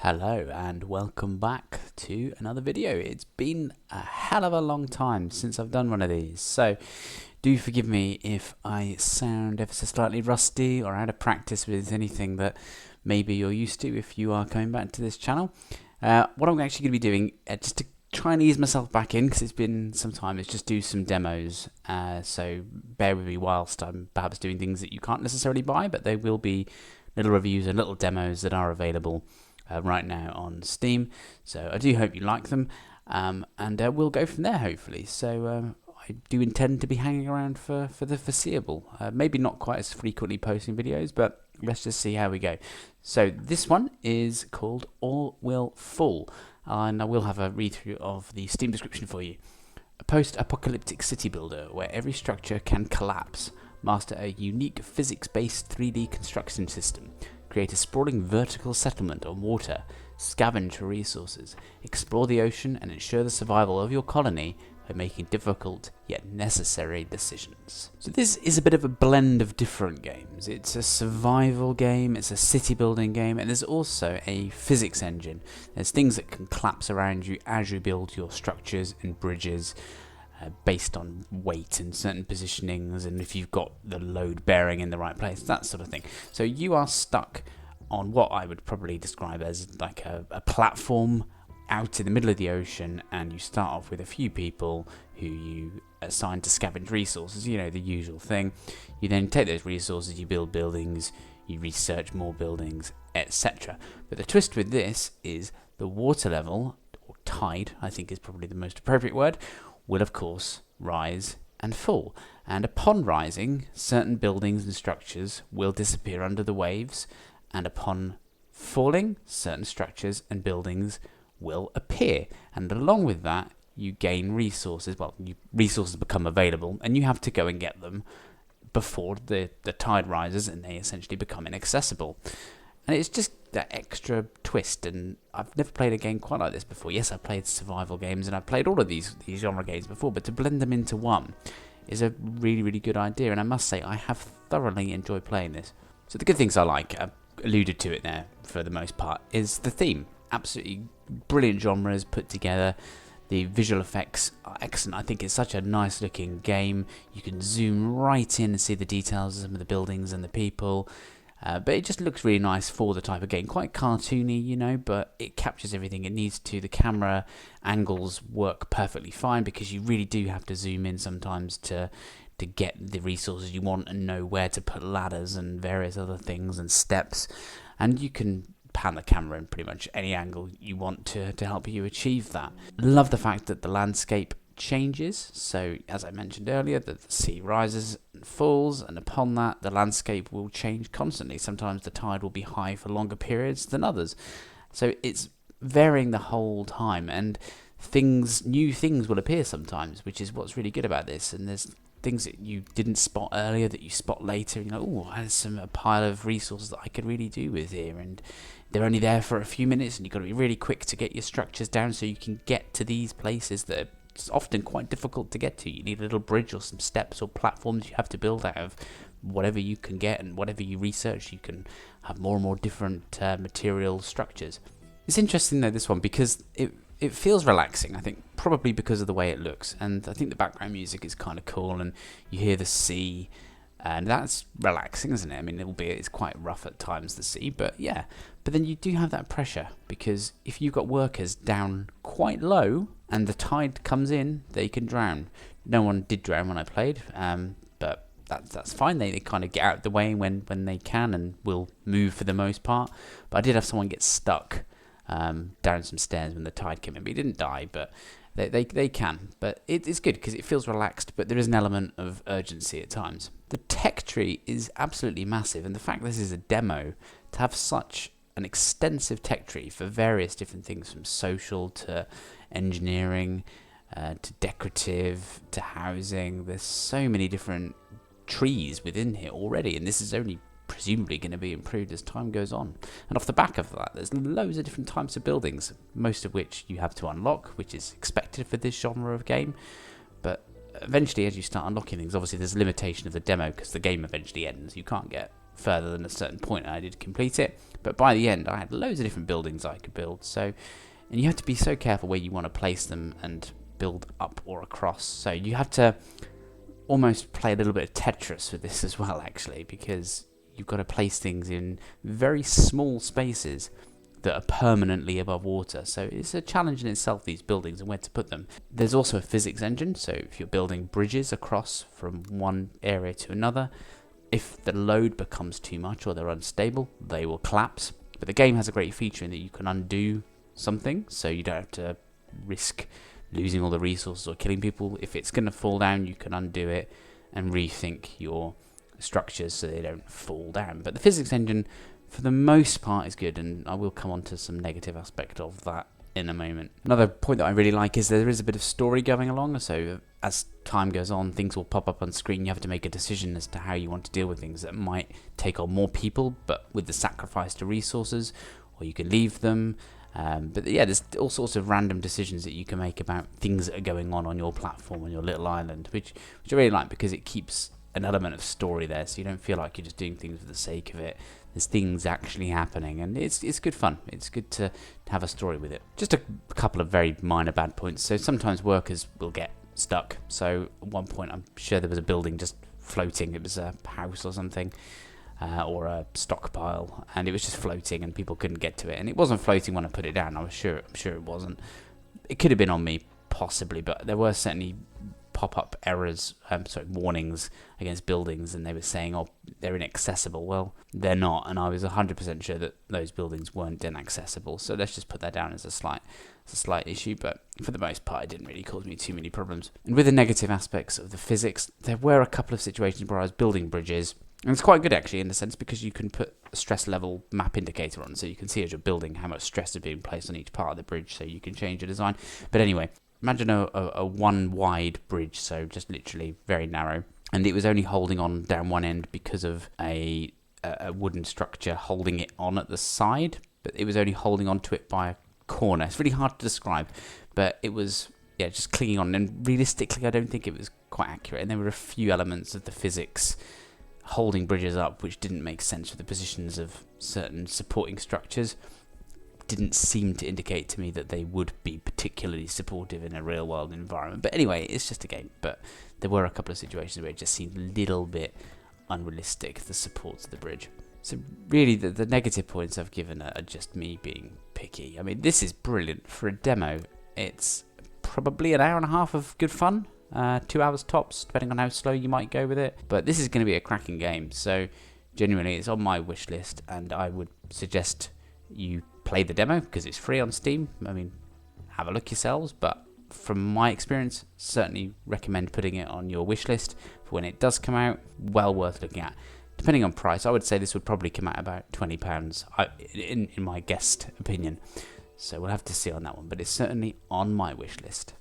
Hello and welcome back to another video. It's been a hell of a long time since I've done one of these, so do forgive me if I sound ever so slightly rusty or out of practice with anything that maybe you're used to if you are coming back to this channel. What I'm actually going to be doing, just to try and ease myself back in because it's been some time, is just do some demos, so bear with me whilst I'm perhaps doing things that you can't necessarily buy, but they will be little reviews and little demos that are available right now on Steam. So I do hope you like them, and we'll go from there hopefully. So I do intend to be hanging around for the foreseeable. Maybe not quite as frequently posting videos, but let's just see how we go. So this one is called All Will Fall, and I will have a read through of the Steam description for you. A post-apocalyptic city builder where every structure can collapse. Master a unique physics-based 3D construction system. Create a sprawling vertical settlement on water, scavenge for resources, explore the ocean, and ensure the survival of your colony by making difficult yet necessary decisions. So this is a bit of a blend of different games. It's a survival game, it's a city building game, and there's also a physics engine. There's things that can collapse around you as you build your structures and bridges, based on weight and certain positionings, and if you've got the load bearing in the right place, that sort of thing. So you are stuck on what I would probably describe as like a platform out in the middle of the ocean, and you start off with a few people who you assign to scavenge resources, you know, the usual thing. You then take those resources, you build buildings, you research more buildings, etc. But the twist with this is the water level, or tide I think is probably the most appropriate word, will of course rise and fall, and upon rising, certain buildings and structures will disappear under the waves, and upon falling, certain structures and buildings will appear, and along with that you gain resources. Well, resources become available and you have to go and get them before the tide rises and they essentially become inaccessible. And it's just that extra twist, and I've never played a game quite like this before. Yes, I've played survival games and I've played all of these genre games before, but to blend them into one is a really, really good idea, and I must say I have thoroughly enjoyed playing this. So the good things I like, I've alluded to it there for the most part, is the theme. Absolutely brilliant genres put together. The visual effects are excellent. I think it's such a nice looking game. You can zoom right in and see the details of some of the buildings and the people. But it just looks really nice for the type of game. Quite cartoony, you know, but it captures everything it needs to. The camera angles work perfectly fine because you really do have to zoom in sometimes to get the resources you want and know where to put ladders and various other things and steps. And you can pan the camera in pretty much any angle you want to help you achieve that. Love the fact that the landscape changes. So as I mentioned earlier, the sea rises and falls, and upon that the landscape will change constantly. Sometimes the tide will be high for longer periods than others, so it's varying the whole time, and new things will appear sometimes, which is what's really good about this. And there's things that you didn't spot earlier that you spot later, and you're like, oh, there's a pile of resources that I could really do with here, and they're only there for a few minutes, and you've got to be really quick to get your structures down so you can get to these places that are often quite difficult to get to. You need a little bridge or some steps or platforms you have to build out of whatever you can get, and whatever you research you can have more and more different material structures. It's interesting though, this one, because it feels relaxing, I think, probably because of the way it looks, and I think the background music is kind of cool, and you hear the sea, and that's relaxing, isn't it? I mean, albeit it's quite rough at times, the sea, but yeah. But then you do have that pressure, because if you've got workers down quite low and the tide comes in, they can drown. No one did drown when I played, but that's fine. They kind of get out of the way when they can and will move for the most part. But I did have someone get stuck down some stairs when the tide came in, but he didn't die, but they can. But it's good because it feels relaxed, but there is an element of urgency at times. The tech tree is absolutely massive, and the fact this is a demo, to have such an extensive tech tree for various different things, from social to engineering to decorative to housing. There's so many different trees within here already, and this is only presumably going to be improved as time goes on. And off the back of that, there's loads of different types of buildings, most of which you have to unlock, which is expected for this genre of game. But eventually, as you start unlocking things, obviously there's a limitation of the demo because the game eventually ends. You can't get further than a certain point, and I did complete it. But by the end, I had loads of different buildings I could build. So, and you have to be so careful where you want to place them and build up or across. So you have to almost play a little bit of Tetris with this as well, actually, because you've got to place things in very small spaces that are permanently above water. So it's a challenge in itself, these buildings and where to put them. There's also a physics engine, so if you're building bridges across from one area to another, if the load becomes too much or they're unstable, they will collapse. But the game has a great feature in that you can undo something, so you don't have to risk losing all the resources or killing people. If it's going to fall down, you can undo it and rethink your structures so they don't fall down. But the physics engine, for the most part, is good, and I will come on to some negative aspect of that in a moment. Another point that I really like is there is a bit of story going along, so as time goes on, things will pop up on screen. You have to make a decision as to how you want to deal with things that might take on more people, but with the sacrifice to resources, or you can leave them. But yeah, there's all sorts of random decisions that you can make about things that are going on your platform, on your little island, which I really like because it keeps an element of story there, so you don't feel like you're just doing things for the sake of it. There's things actually happening, and it's good fun. It's good to have a story with it. Just a couple of very minor bad points. So sometimes workers will get stuck. So at one point, I'm sure there was a building just floating. It was a house or something, or a stockpile, and it was just floating, and people couldn't get to it. And it wasn't floating when I put it down. I'm sure it wasn't. It could have been on me, possibly, but there were certainly pop-up errors, warnings against buildings, and they were saying, oh, they're inaccessible. Well, they're not, and I was 100% sure that those buildings weren't inaccessible. So let's just put that down as a slight issue, but for the most part, it didn't really cause me too many problems. And with the negative aspects of the physics, there were a couple of situations where I was building bridges, and it's quite good actually in the sense because you can put a stress level map indicator on, so you can see as you're building how much stress is being placed on each part of the bridge, so you can change the design. But anyway, imagine a one wide bridge, so just literally very narrow, and it was only holding on down one end because of a wooden structure holding it on at the side, but it was only holding on to it by a corner. It's really hard to describe, but it was just clinging on, and realistically I don't think it was quite accurate, and there were a few elements of the physics holding bridges up which didn't make sense with the positions of certain supporting structures. Didn't seem to indicate to me that they would be particularly supportive in a real world environment. But anyway, it's just a game. But there were a couple of situations where it just seemed a little bit unrealistic, the supports of the bridge. So really the negative points I've given are just me being picky. I mean, this is brilliant for a demo. It's probably an hour and a half of good fun. 2 hours tops, depending on how slow you might go with it. But this is going to be a cracking game. So genuinely, it's on my wish list, and I would suggest you play the demo because it's free on Steam. I mean, have a look yourselves, but from my experience, certainly recommend putting it on your wish list for when it does come out. Well worth looking at. Depending on price, I would say this would probably come out about £20 in my guessed opinion. So we'll have to see on that one, but it's certainly on my wish list.